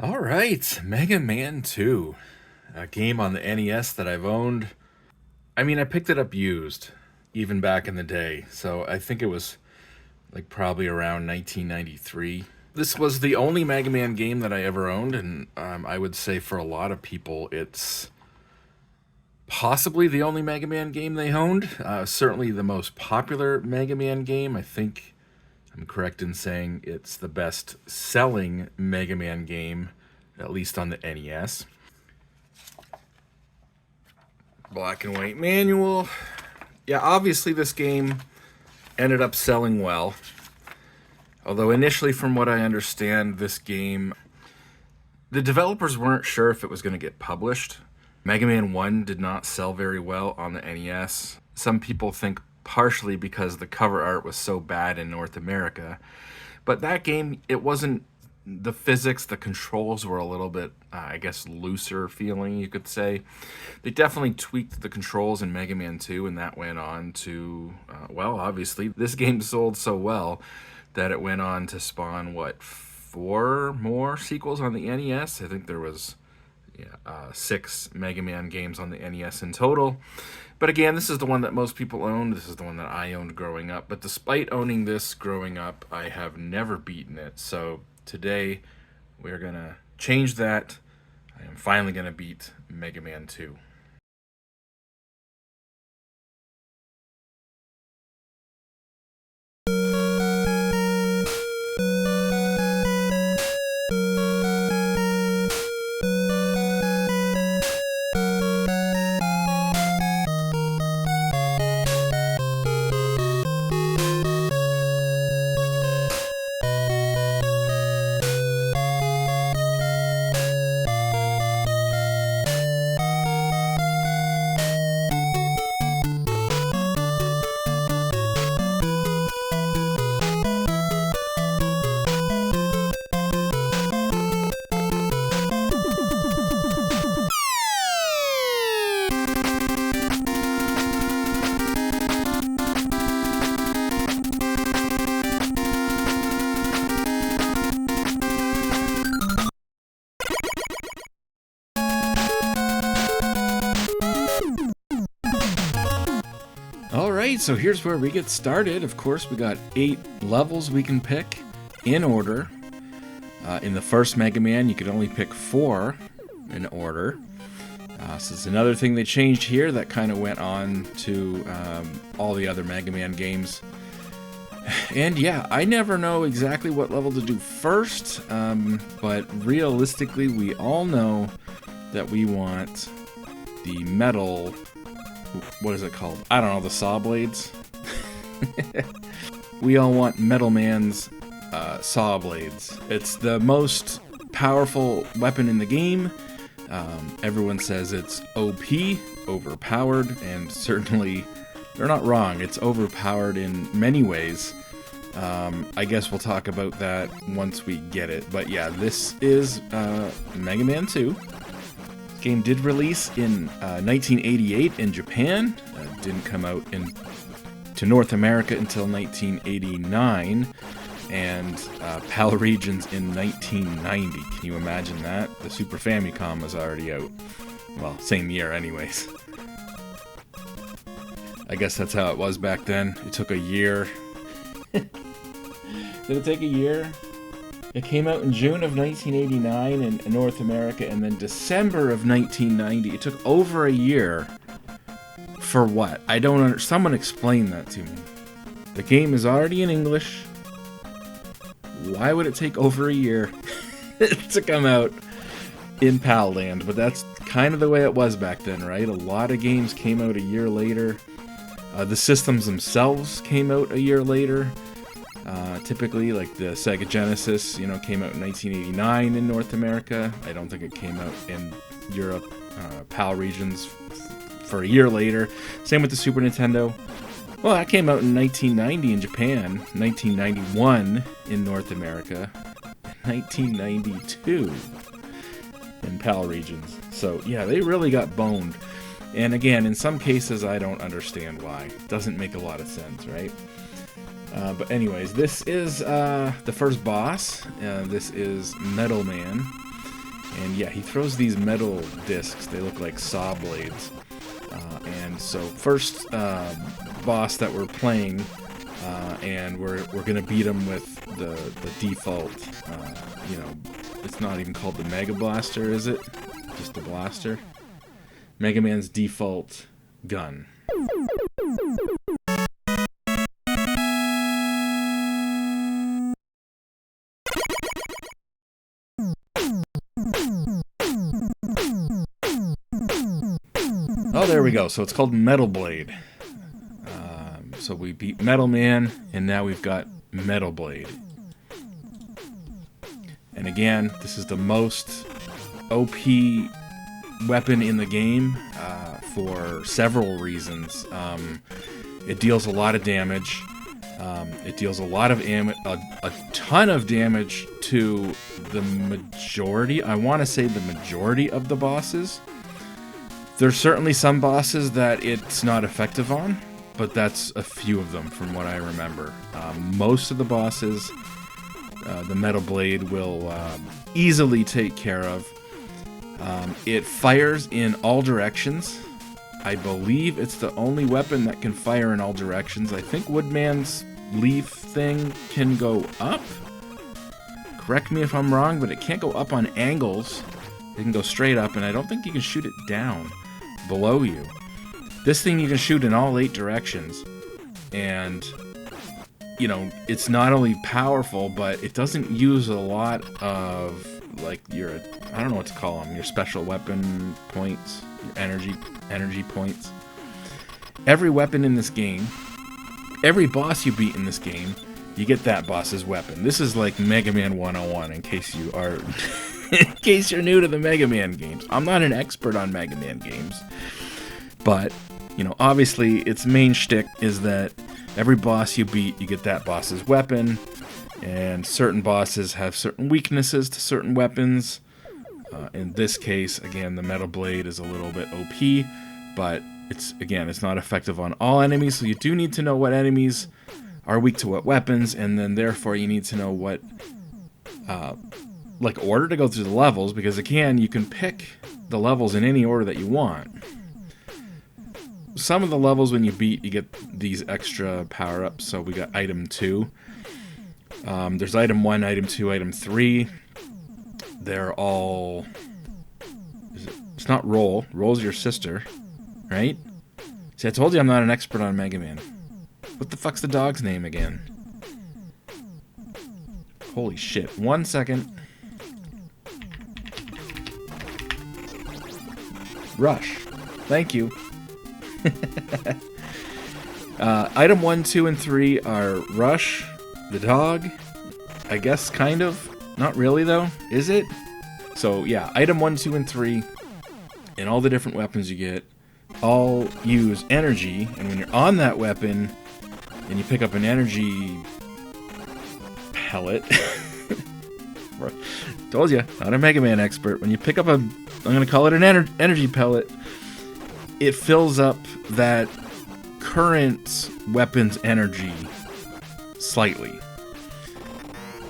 All right, Mega Man 2, a game on the NES that I've owned. I mean, I picked it up used, even back in the day, so I think it was like probably around 1993. This was the only Mega Man game that I ever owned, and I would say for a lot of people, it's possibly the only Mega Man game they owned. Certainly the most popular Mega Man game. I think I'm correct in saying it's the best selling Mega Man game, at least on the NES. Black and white manual. Yeah, obviously this game ended up selling well. Although initially, from what I understand, this game, the developers weren't sure if it was going to get published. Mega Man 1 did not sell very well on the NES. Some people think partially because the cover art was so bad in North America. But that game, it wasn't, the physics, the controls were a little bit, I guess, looser feeling, you could say. They definitely tweaked the controls in Mega Man 2, and that went on to, well, obviously, this game sold so well that it went on to spawn, what, 4 more sequels on the NES? I think there was 6 Mega Man games on the NES in total. But again, this is the one that most people owned. This is the one that I owned growing up. But despite owning this growing up, I have never beaten it. So today, we're going to change that. I am finally going to beat Mega Man 2. Alright, so here's where we get started. Of course, we got 8 levels we can pick in order. In the first Mega Man, you could only pick 4 in order. So it's another thing they changed here that kind of went on to all the other Mega Man games. And yeah, I never know exactly what level to do first, but realistically, we all know that we want the metal. What is it called? I don't know, the saw blades? We all want Metal Man's saw blades. It's the most powerful weapon in the game. Everyone says it's OP, overpowered, and certainly they're not wrong. It's overpowered in many ways. I guess we'll talk about that once we get it. But yeah, this is Mega Man 2. Game did release in 1988 in Japan. Didn't come out to North America until 1989, and PAL regions in 1990. Can you imagine that? The Super Famicom was already out. Well, same year anyways. I guess that's how it was back then. It took a year. Did it take a year? It came out in June of 1989 in North America, and then December of 1990. It took over a year. For what? I don't understand. Someone explain that to me. The game is already in English. Why would it take over a year to come out in PAL land? But that's kind of the way it was back then, right? A lot of games came out a year later. The systems themselves came out a year later. Typically, like the Sega Genesis, came out in 1989 in North America. I don't think it came out in Europe, PAL regions, for a year later. Same with the Super Nintendo. Well, that came out in 1990 in Japan, 1991 in North America, 1992 in PAL regions. So, yeah, they really got boned. And again, in some cases, I don't understand why. It doesn't make a lot of sense, right? But anyways, this is the first boss. This is Metal Man. And yeah, he throws these metal discs. They look like saw blades. And so first boss that we're playing, and we're gonna beat him with the default. You know, it's not even called the Mega Blaster, is it? Just the blaster. Mega Man's default gun. Oh, there we go. So it's called Metal Blade. So we beat Metal Man, and now we've got Metal Blade. And again, this is the most OP weapon in the game for several reasons. It deals a lot of damage. It deals a ton of damage to the majority. I want to say the majority of the bosses. There's certainly some bosses that it's not effective on, but that's a few of them from what I remember. Most of the bosses, the Metal Blade will easily take care of. It fires in all directions. I believe it's the only weapon that can fire in all directions. I think Woodman's leaf thing can go up. Correct me if I'm wrong, but it can't go up on angles. It can go straight up, and I don't think you can shoot it down below you. This thing you can shoot in all 8 directions, and you know, it's not only powerful, but it doesn't use a lot of like your, I don't know what to call them, your special weapon points, your energy points. Every weapon in this game, every boss you beat in this game, you get that boss's weapon. This is like Mega Man 101 in case you are in case you're new to the Mega Man games. I'm not an expert on Mega Man games, but you know, obviously its main shtick is that every boss you beat, you get that boss's weapon, and certain bosses have certain weaknesses to certain weapons. In this case, again, the Metal Blade is a little bit OP, but it's not effective on all enemies, so you do need to know what enemies are weak to what weapons, and then therefore you need to know what like order to go through the levels, because again, you can pick the levels in any order that you want. Some of the levels when you beat, you get these extra power-ups. So we got item 2. There's item 1, item 2, item 3. They're all... It's not Roll. Roll's your sister, right? See, I told you I'm not an expert on Mega Man. What the fuck's the dog's name again? Holy shit. 1 second. Rush. Thank you. Item 1, 2, and 3 are Rush, the dog, I guess, kind of. Not really, though, is it? So, yeah, item 1, 2, and 3, and all the different weapons you get, all use energy, and when you're on that weapon, and you pick up an energy pellet, told you, not a Mega Man expert, when you pick up I'm going to call it an energy pellet, it fills up that current weapon's energy slightly.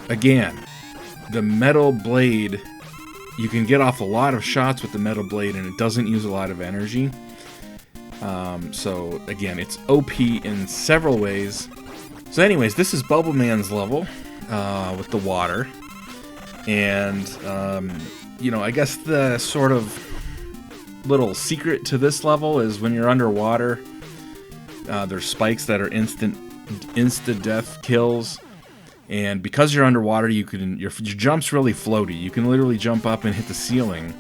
Again, the Metal Blade, you can get off a lot of shots with the Metal Blade, and it doesn't use a lot of energy. So again, it's OP in several ways. So anyways, this is Bubble Man's level with the water. And, you know, I guess the sort of little secret to this level is when you're underwater, there's spikes that are instant death kills, and because you're underwater, your jump's really floaty. You can literally jump up and hit the ceiling,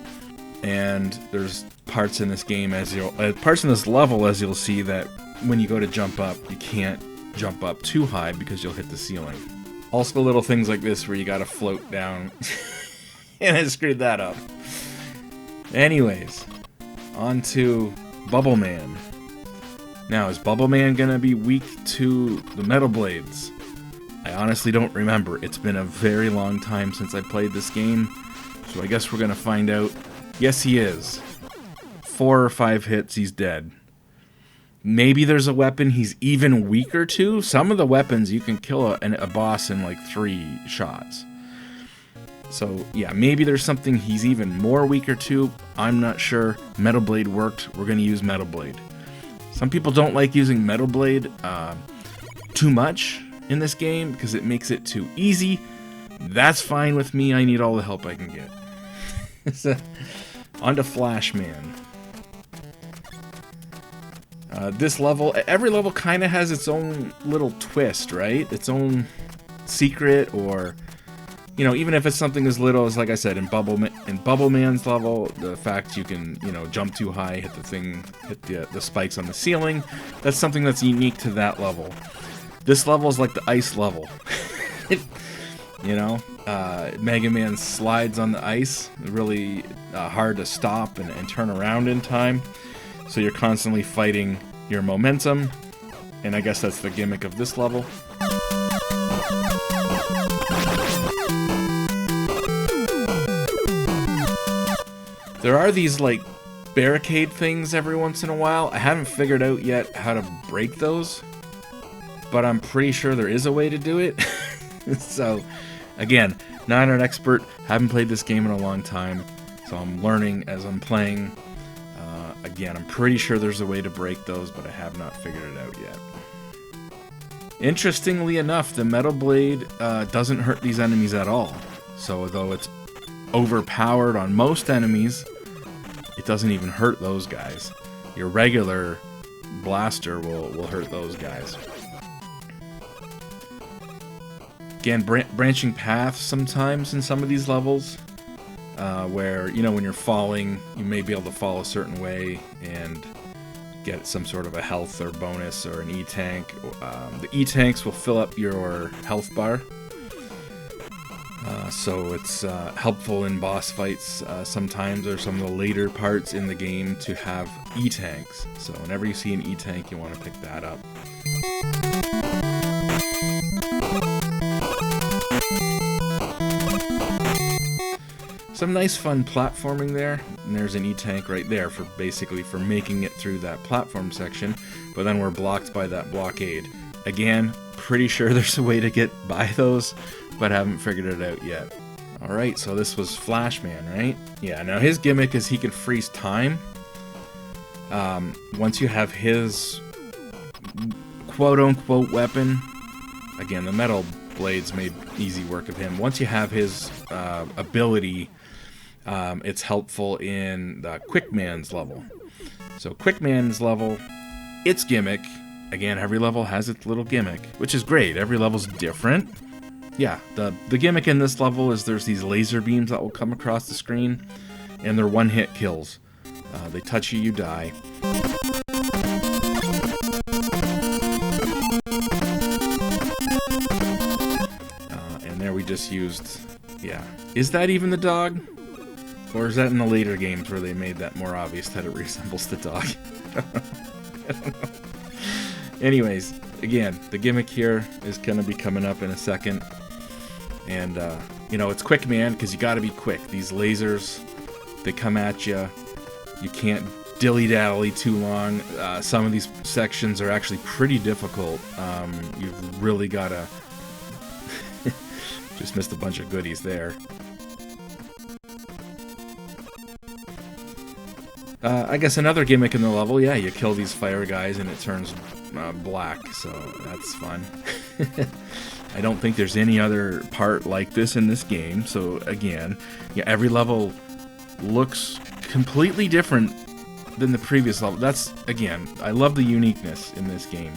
and there's parts in this game parts in this level, as you'll see, that when you go to jump up, you can't jump up too high because you'll hit the ceiling. Also, little things like this where you gotta float down, and I screwed that up. Anyways. On to Bubble Man. Now, is Bubble Man gonna be weak to the Metal Blades? I honestly don't remember. It's been a very long time since I played this game, so I guess we're gonna find out. Yes, he is. 4 or 5 hits, he's dead. Maybe there's a weapon he's even weaker to. Some of the weapons you can kill a boss in like 3 shots. So yeah, maybe there's something he's even more weaker to. I'm not sure. Metal Blade worked. We're going to use Metal Blade. Some people don't like using Metal Blade too much in this game because it makes it too easy. That's fine with me. I need all the help I can get. So, on to Flashman. This level, every level kind of has its own little twist, right? Its own secret, or, you know, even if it's something as little as, like I said, in Bubble Man's level, the fact you can, you know, jump too high, hit the spikes on the ceiling, that's something that's unique to that level. This level is like the ice level. You know, Mega Man slides on the ice, really hard to stop and turn around in time. So you're constantly fighting your momentum, and I guess that's the gimmick of this level. There are these, like, barricade things every once in a while. I haven't figured out yet how to break those, but I'm pretty sure there is a way to do it. So, again, not an expert, haven't played this game in a long time, so I'm learning as I'm playing. Again, I'm pretty sure there's a way to break those, but I have not figured it out yet. Interestingly enough, the Metal Blade doesn't hurt these enemies at all. So, though it's overpowered on most enemies, it doesn't even hurt those guys. Your regular blaster will hurt those guys. Again, branching paths sometimes in some of these levels, where, you know, when you're falling, you may be able to fall a certain way and get some sort of a health or bonus or an E-Tank. The E-Tanks will fill up your health bar, so it's helpful in boss fights sometimes, or some of the later parts in the game, to have E-Tanks. So whenever you see an E-Tank, you want to pick that up. Some nice fun platforming there, and there's an E-Tank right there for basically for making it through that platform section, but then we're blocked by that blockade. Again, pretty sure there's a way to get by those, but haven't figured it out yet. Alright, so this was Flashman, right? Yeah, now his gimmick is he can freeze time. Once you have his quote-unquote weapon, again, the Metal Blades made easy work of him. Once you have his ability, it's helpful in the Quick Man's level. So Quick Man's level, its gimmick, again, every level has its little gimmick, which is great. Every level's different. Yeah, the gimmick in this level is there's these laser beams that will come across the screen, and they're one-hit kills. They touch you, you die. And there we just used, yeah. Is that even the dog? Or is that in the later games where they made that more obvious that it resembles the dog? I don't know. Anyways, again, the gimmick here is going to be coming up in a second. And, you know, it's Quick Man, because you got to be quick. These lasers, they come at you. You can't dilly-dally too long. Some of these sections are actually pretty difficult. You've really got to... Just missed a bunch of goodies there. I guess another gimmick in the level, yeah, you kill these fire guys and it turns black, so that's fun. I don't think there's any other part like this in this game, so again, yeah, every level looks completely different than the previous level. That's, again, I love the uniqueness in this game.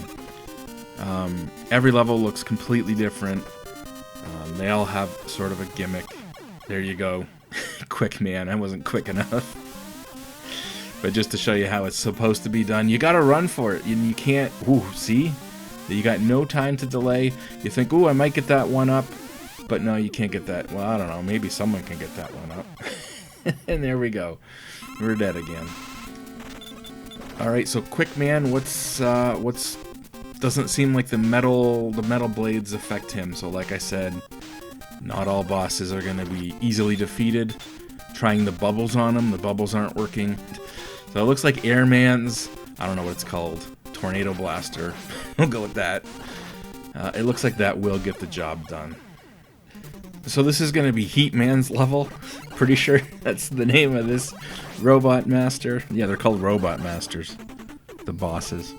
Every level looks completely different. They all have sort of a gimmick. There you go. Quick Man, I wasn't quick enough. But just to show you how it's supposed to be done, you gotta run for it. You can't, ooh, see? You got no time to delay. You think, ooh, I might get that one up. But no, you can't get that. Well, I don't know, maybe someone can get that one up. And there we go. We're dead again. Alright, so Quick Man, what's doesn't seem like the metal blades affect him. So like I said, not all bosses are gonna be easily defeated. Trying the bubbles on them, the bubbles aren't working. So it looks like Airman's, I don't know what it's called, Tornado Blaster. We'll go with that. It looks like that will get the job done. So this is going to be Heat Man's level. Pretty sure that's the name of this robot master. Yeah, they're called robot masters. The bosses.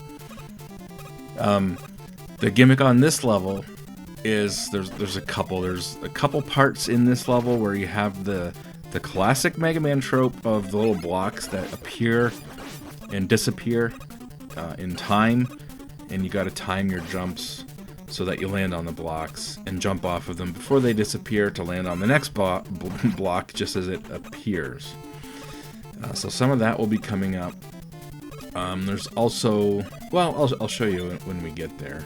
The gimmick on this level is there's a couple parts in this level where you have the classic Mega Man trope of the little blocks that appear and disappear in time, and you got to time your jumps so that you land on the blocks and jump off of them before they disappear to land on the next block just as it appears. So some of that will be coming up. There's also, well, I'll show you when we get there.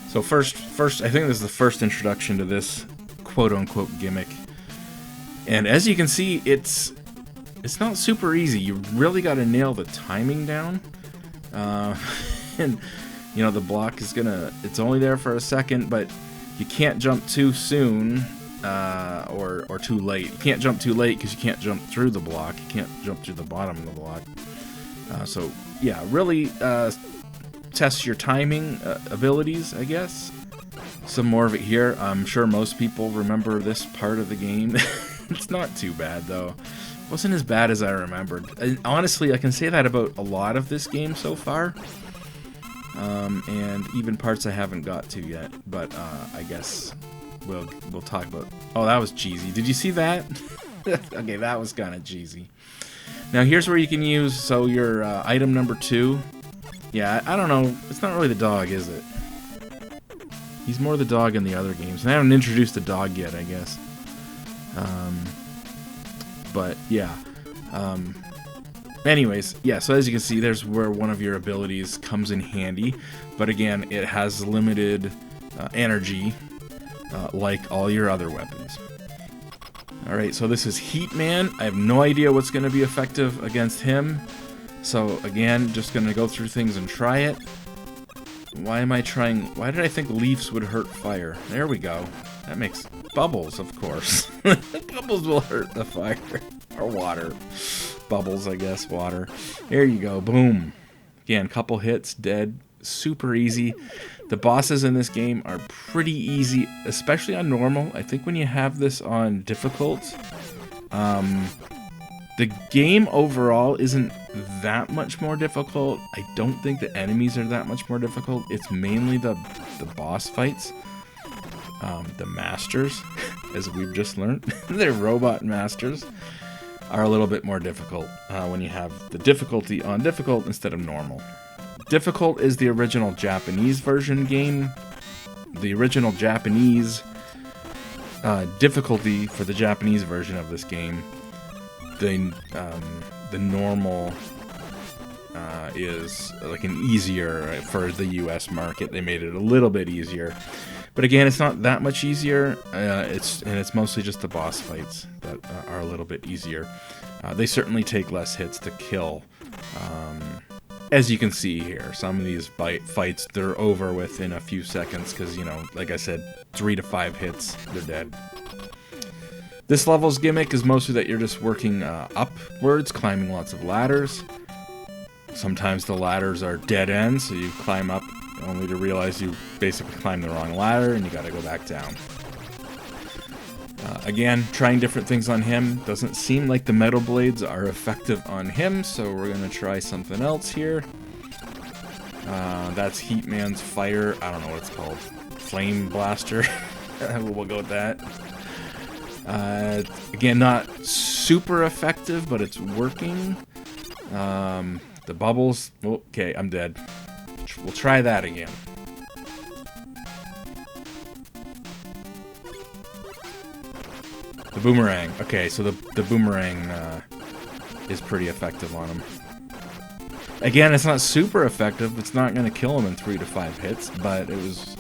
So first, I think this is the first introduction to this quote-unquote gimmick. And as you can see, it's not super easy. You really got to nail the timing down. And, you know, the block is it's only there for a second, but you can't jump too soon or too late. You can't jump too late because you can't jump through the block. You can't jump through the bottom of the block. So, yeah, really test your timing abilities, I guess. Some more of it here. I'm sure most people remember this part of the game. It's not too bad, though. It wasn't as bad as I remembered. Honestly, I can say that about a lot of this game so far. And even parts I haven't got to yet. But I guess we'll talk about... Oh, that was cheesy. Did you see that? Okay, that was kind of cheesy. Now, here's where you can use... So, your item number 2... Yeah, I don't know. It's not really the dog, is it? He's more the dog in the other games. And I haven't introduced the dog yet, I guess. But yeah. Anyways, yeah, so as you can see, there's where one of your abilities comes in handy. But again, it has limited energy, like all your other weapons. Alright, so this is Heat Man. I have no idea what's going to be effective against him. So again, just going to go through things and try it. Why did I think leaves would hurt fire? There we go. That makes bubbles, of course. Bubbles will hurt the fire. Or water. Bubbles, I guess. Water. There you go. Boom. Again, couple hits. Dead. Super easy. The bosses in this game are pretty easy, especially on normal. I think when you have this on difficult, the game overall isn't that much more difficult. I don't think the enemies are that much more difficult. It's mainly the boss fights. The masters, as we've just learned, they're robot masters, are a little bit more difficult when you have the difficulty on difficult instead of normal. Difficult is the original Japanese version game. The original Japanese difficulty for the Japanese version of this game, the normal is like an easier for the US market. They made it a little bit easier. But again, it's not that much easier. It's mostly just the boss fights that are a little bit easier. They certainly take less hits to kill. As you can see here, some of these fights, they're over within a few seconds because, you know, like I said, 3 to 5 hits, they're dead. This level's gimmick is mostly that you're just working upwards, climbing lots of ladders. Sometimes the ladders are dead ends, so you climb up only to realize you basically climbed the wrong ladder and you gotta go back down. Again, trying different things on him. Doesn't seem like the metal blades are effective on him, so we're gonna try something else here. That's Heat Man's fire. I don't know what it's called. Flame blaster. We'll go with that. Again, not super effective, but it's working. The bubbles. Okay, I'm dead. We'll try that again. The boomerang. Okay, so the boomerang is pretty effective on him. Again, it's not super effective. It's not going to kill him in 3 to 5 hits, but it was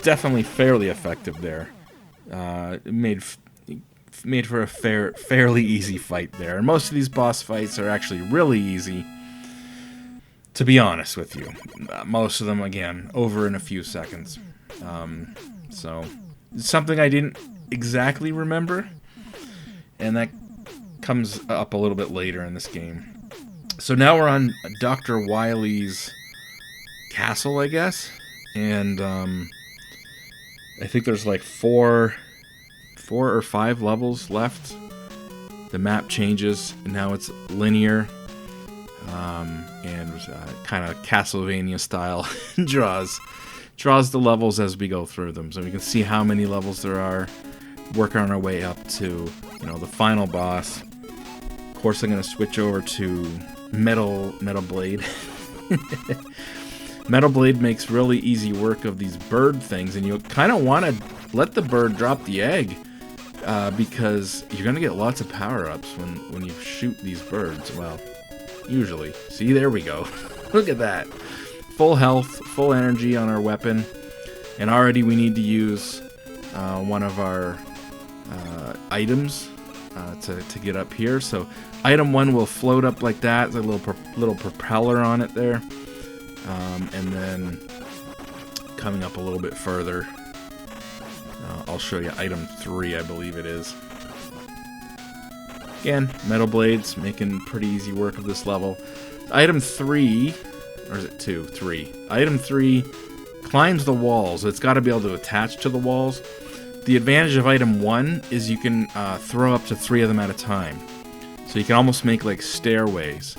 definitely fairly effective there. It made for a fairly easy fight there. And most of these boss fights are actually really easy, to be honest with you. Most of them, again, over in a few seconds. So, it's something I didn't exactly remember, and that comes up a little bit later in this game. So now we're on Dr. Wily's castle, I guess. And I think there's like four or five levels left. The map changes, and now it's linear. And kind of Castlevania style draws the levels as we go through them, so we can see how many levels there are, work on our way up to, you know, the final boss. Of course, I'm going to switch over to Metal Blade. Metal Blade makes really easy work of these bird things, and you kind of want to let the bird drop the egg, because you're going to get lots of power-ups when you shoot these birds. Well, usually. See, there we go. Look at that. Full health, full energy on our weapon. And already we need to use one of our items to get up here. So item 1 will float up like that. There's a little propeller on it there. And then coming up a little bit further, I'll show you item 3, I believe it is. Again, metal blades, making pretty easy work of this level. Item 3, or is it 2? 3. Item 3 climbs the walls. It's got to be able to attach to the walls. The advantage of item 1 is you can throw up to 3 of them at a time. So you can almost make like stairways,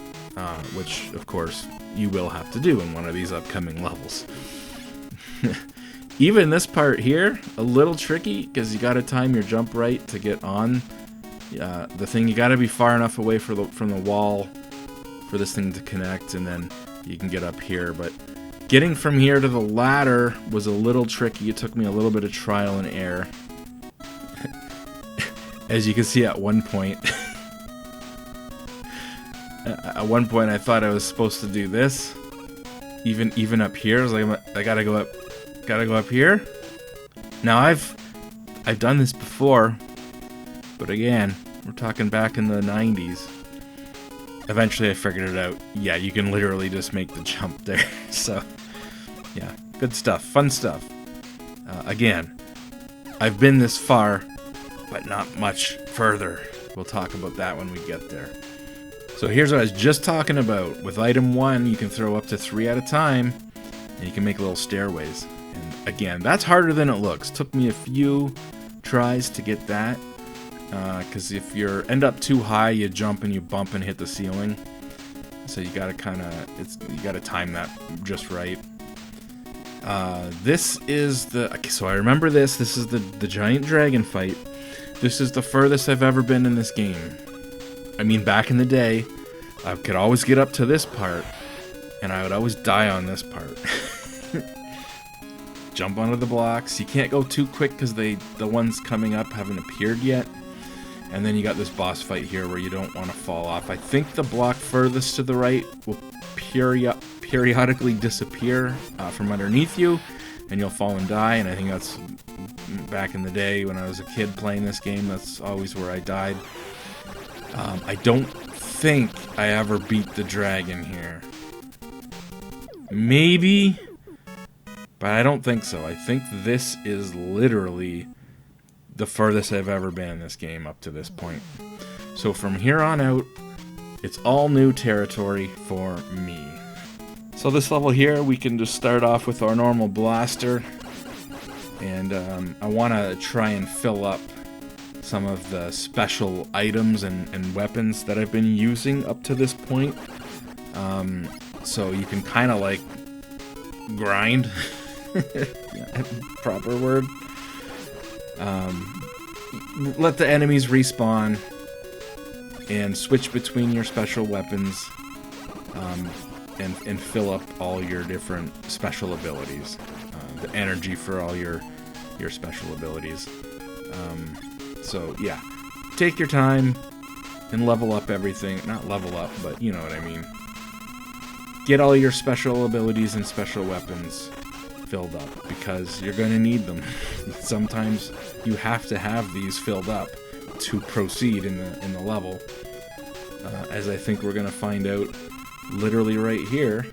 which of course you will have to do in one of these upcoming levels. Even this part here, a little tricky, because you got to time your jump right to get on the thing. You got to be far enough away from the wall for this thing to connect, and then you can get up here. But getting from here to the ladder was a little tricky. It took me a little bit of trial and error. As you can see, at one point, I thought I was supposed to do this. Even up here, I was like, I gotta go up here. Now I've done this before. But again, we're talking back in the 90s. Eventually I figured it out. Yeah, you can literally just make the jump there. So, yeah, good stuff. Fun stuff. Again, I've been this far, but not much further. We'll talk about that when we get there. So here's what I was just talking about. With item 1, you can throw up to 3 at a time, and you can make little stairways. And again, that's harder than it looks. Took me a few tries to get that. Because if you end up too high, you jump and you bump and hit the ceiling. So you gotta you gotta time that just right. This is so I remember this. This is the giant dragon fight. This is the furthest I've ever been in this game. I mean, back in the day, I could always get up to this part, and I would always die on this part. Jump onto the blocks. You can't go too quick because the ones coming up haven't appeared yet. And then you got this boss fight here where you don't want to fall off. I think the block furthest to the right will periodically disappear from underneath you, and you'll fall and die. And I think that's back in the day when I was a kid playing this game. That's always where I died. I don't think I ever beat the dragon here. Maybe, but I don't think so. I think this is literally the furthest I've ever been in this game up to this point. So from here on out, it's all new territory for me. So this level here, we can just start off with our normal blaster. And I want to try and fill up some of the special items and weapons that I've been using up to this point. So you can kind of like grind. Proper word. Let the enemies respawn and switch between your special weapons, and fill up all your different special abilities, the energy for all your special abilities. So yeah, take your time and level up everything. Not level up, but you know what I mean. Get all your special abilities and special weapons filled up, because you're going to need them. Sometimes you have to have these filled up to proceed in the level, as I think we're going to find out literally right here,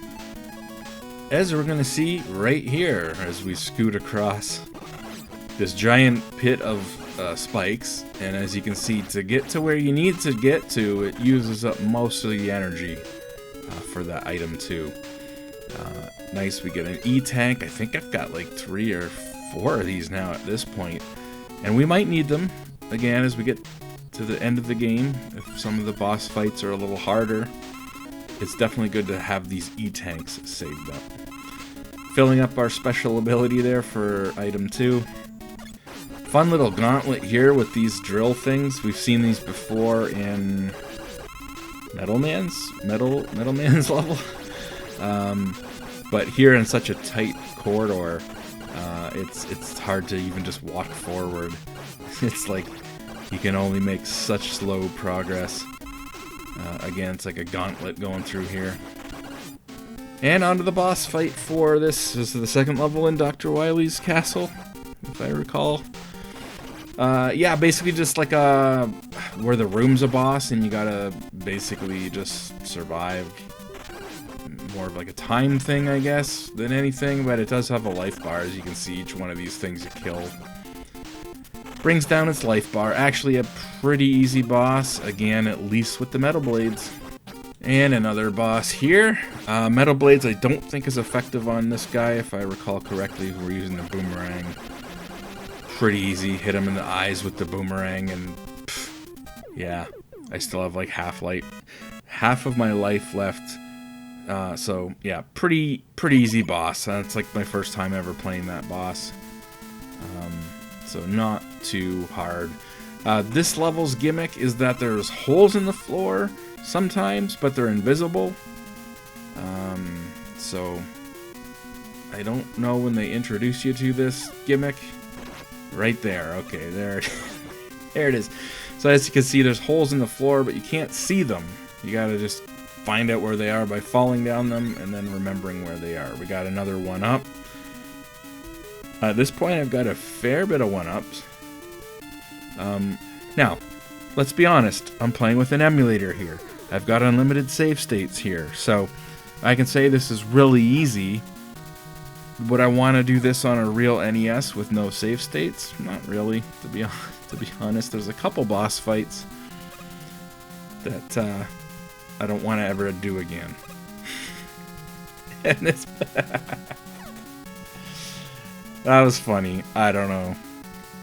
as we're going to see right here as we scoot across this giant pit of spikes, and as you can see, to get to where you need to get to, it uses up most of the energy for that item too. Nice, we get an E-tank. I think I've got like 3 or 4 of these now at this point, and we might need them again as we get to the end of the game. If some of the boss fights are a little harder, it's definitely good to have these E-tanks saved up. Filling up our special ability there for item 2. Fun little gauntlet here with these drill things. We've seen these before in Metal Man's level. But here in such a tight corridor, it's hard to even just walk forward. It's like you can only make such slow progress. Again, it's like a gauntlet going through here. And onto the boss fight for this. This is the second level in Dr. Wily's castle, if I recall. Yeah, basically just like where the room's a boss and you gotta basically just survive. More of like a time thing, I guess, than anything, but it does have a life bar. As you can see, each one of these things you kill brings down its life bar. Actually a pretty easy boss, again, at least with the metal blades. And another boss here. Metal blades I don't think is effective on this guy, if I recall correctly. We're using the boomerang. Pretty easy, hit him in the eyes with the boomerang, and pff, yeah, I still have like half of my life left. So yeah, pretty easy boss. It's like my first time ever playing that boss. So not too hard. This level's gimmick is that there's holes in the floor sometimes, but they're invisible. So I don't know when they introduce you to this gimmick. Right there. Okay, there it is. So as you can see, there's holes in the floor, but you can't see them. You gotta just find out where they are by falling down them and then remembering where they are. We got another 1-up. At this point, I've got a fair bit of 1-ups. Now, let's be honest. I'm playing with an emulator here. I've got unlimited save states here, so I can say this is really easy. Would I want to do this on a real NES with no save states? Not really, to be honest. There's a couple boss fights that I don't want to ever do again. And this that was funny. I don't know.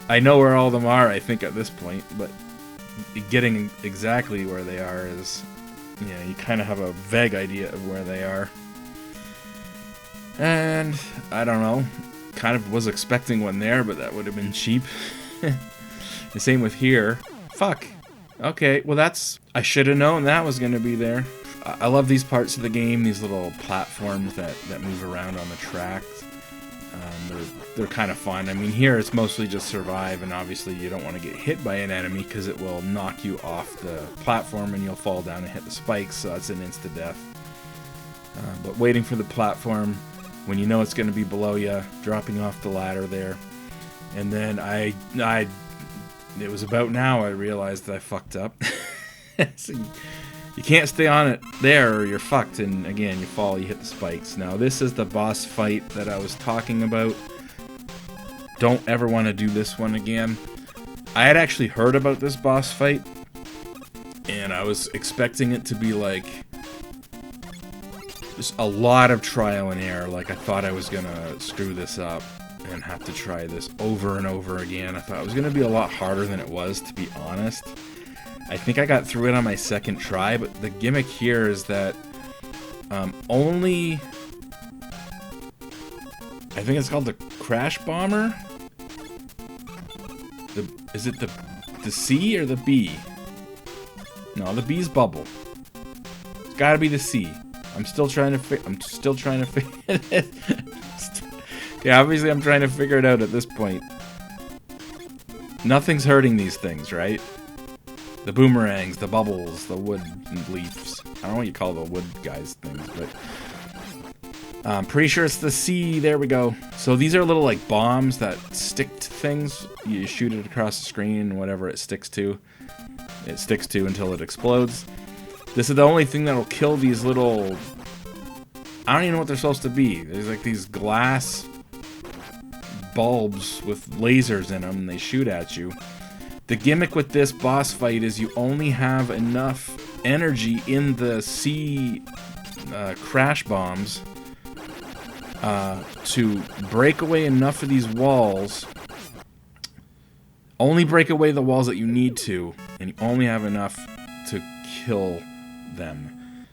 I know where all of them are, I think, at this point, but getting exactly where they are is, yeah, you kind of have a vague idea of where they are. And I don't know, kind of was expecting one there, but that would have been cheap. The same with here. Fuck. Okay, well I should have known that was going to be there. I love these parts of the game, these little platforms that move around on the track. They're kind of fun. I mean, here it's mostly just survive, and obviously you don't want to get hit by an enemy because it will knock you off the platform and you'll fall down and hit the spikes, so it's an insta-death. But waiting for the platform, when you know it's going to be below you, dropping off the ladder there. And then it was about now I realized that I fucked up. So you can't stay on it there or you're fucked, and again, you fall, you hit the spikes. Now this is the boss fight that I was talking about. Don't ever want to do this one again. I had actually heard about this boss fight, and I was expecting it to be like just a lot of trial and error. Like I thought I was gonna screw this up and have to try this over and over again. I thought it was gonna be a lot harder than it was, to be honest. I think I got through it on my second try, but the gimmick here is that only, I think it's called the Crash Bomber. Is it the C or the B? No, the B's bubble. It's got to be the C. I'm still trying to figure it. Yeah, obviously I'm trying to figure it out at this point. Nothing's hurting these things, right? The boomerangs, the bubbles, the wood leaves. I don't know what you call the wood guys things, but I'm pretty sure it's the C. There we go. So these are little like bombs that stick to things. You shoot it across the screen, and whatever it sticks to until it explodes. This is the only thing that'll kill these little, I don't even know what they're supposed to be. There's like these glass bulbs with lasers in them, and they shoot at you. The gimmick with this boss fight is you only have enough energy in the C crash bombs to break away enough of these walls. Only break away the walls that you need to, and you only have enough to kill them.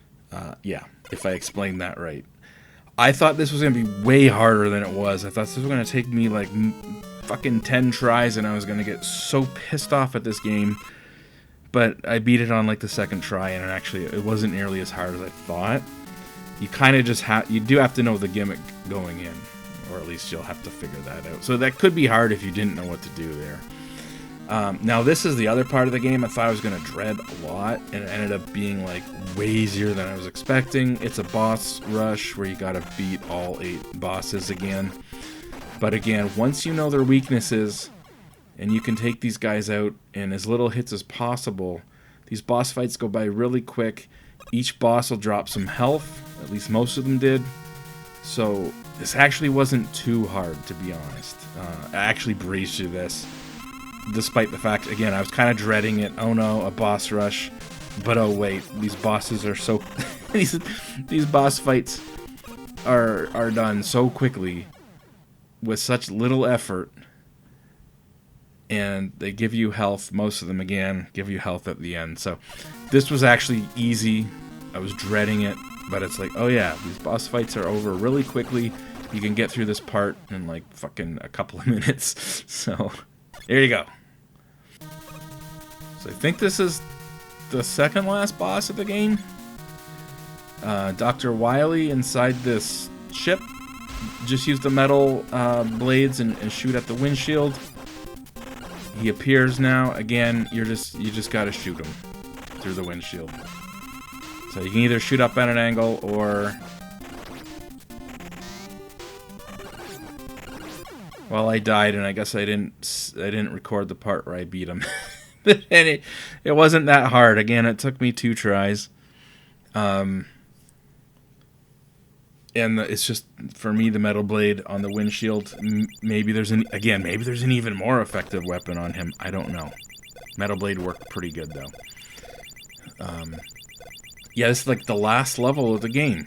Yeah, if I explained that right. I thought this was going to be way harder than it was. I thought this was going to take me like fucking 10 tries, and I was going to get so pissed off at this game. But I beat it on like the second try, and it wasn't nearly as hard as I thought. You kind of just you do have to know the gimmick going in, or at least you'll have to figure that out. So that could be hard if you didn't know what to do there. Now this is the other part of the game I thought I was going to dread a lot, and it ended up being like way easier than I was expecting. It's a boss rush where you got to beat all 8 bosses again. But again, once you know their weaknesses, and you can take these guys out in as little hits as possible, these boss fights go by really quick. Each boss will drop some health, at least most of them did. So this actually wasn't too hard, to be honest. I actually breezed through this, despite the fact, again, I was kind of dreading it. Oh no, a boss rush. But oh wait, these bosses are so... these boss fights are done so quickly with such little effort. And they give you health, most of them again, give you health at the end. So this was actually easy. I was dreading it, but it's like, oh yeah, these boss fights are over really quickly. You can get through this part in like fucking a couple of minutes. So there you go. So I think this is the second last boss of the game. Dr. Wily inside this ship. Just use the metal blades and shoot at the windshield. He appears now. Again, you just gotta shoot him through the windshield. So you can either shoot up at an angle or... Well, I died, and I guess I didn't record the part where I beat him. And it wasn't that hard. Again, it took me 2 tries. And it's just, for me, the metal blade on the windshield. Maybe there's an even more effective weapon on him. I don't know. Metal blade worked pretty good though. Yeah, this is like the last level of the game.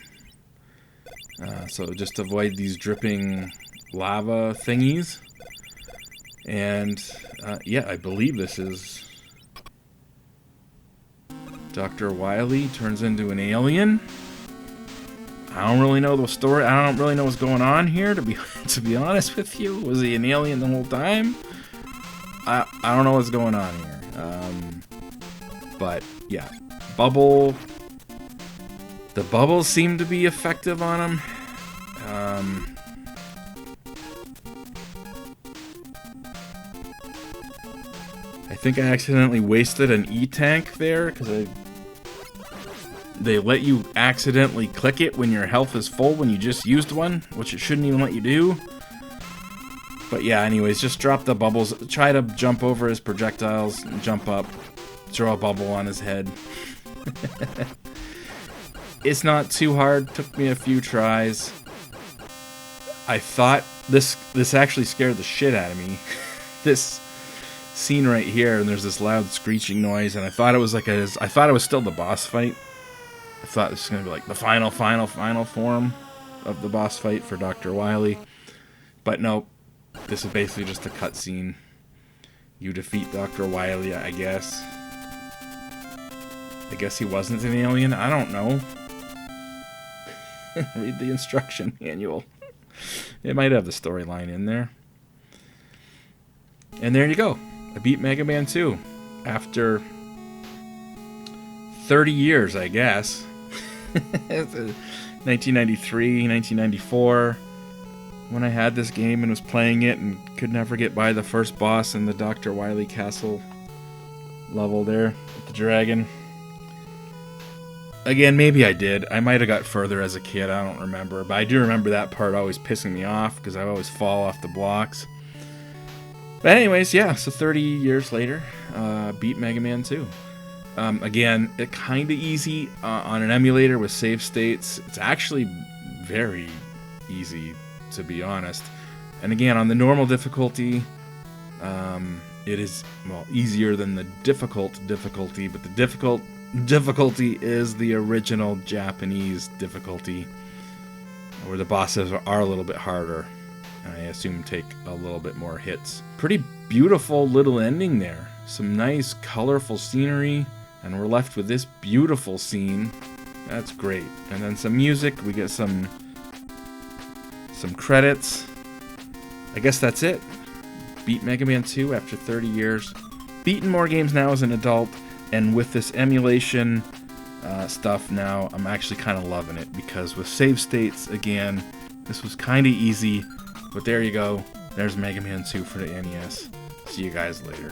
So just avoid these dripping lava thingies. And yeah, I believe this is Dr. Wily turns into an alien. I don't really know the story. I don't really know what's going on here, to be honest with you. Was he an alien the whole time? I don't know what's going on here. But yeah, the bubbles seem to be effective on him. I think I accidentally wasted an E-tank there because they let you accidentally click it when your health is full when you just used one, which it shouldn't even let you do. But yeah, anyways, just drop the bubbles. Try to jump over his projectiles, jump up, throw a bubble on his head. It's not too hard. Took me a few tries. I thought this actually scared the shit out of me. This scene right here, and there's this loud screeching noise, and I thought it was still the boss fight. I thought this was going to be like the final form of the boss fight for Dr. Wily. But nope. This is basically just a cutscene. You defeat Dr. Wily, I guess. I guess he wasn't an alien? I don't know. Read the instruction manual. It might have the storyline in there. And there you go. I beat Mega Man 2. After 30 years, I guess. 1993, 1994, when I had this game and was playing it and could never get by the first boss in the Dr. Wily Castle level there with the dragon. Again, maybe I did. I might have got further as a kid, I don't remember. But I do remember that part always pissing me off because I always fall off the blocks. But anyways, yeah, so 30 years later, beat Mega Man 2. Again, it kind of easy on an emulator with save states. It's actually very easy, to be honest. And again, on the normal difficulty, it is, well, easier than the difficult difficulty, but the difficult difficulty is the original Japanese difficulty, where the bosses are a little bit harder. I assume take a little bit more hits. Pretty beautiful little ending there. Some nice, colorful scenery, and we're left with this beautiful scene. That's great. And then some music. We get some credits. I guess that's it. Beat Mega Man 2 after 30 years. Beaten more games now as an adult, and with this emulation stuff now, I'm actually kind of loving it, because with save states, again, this was kind of easy. But there you go. There's Mega Man 2 for the NES. See you guys later.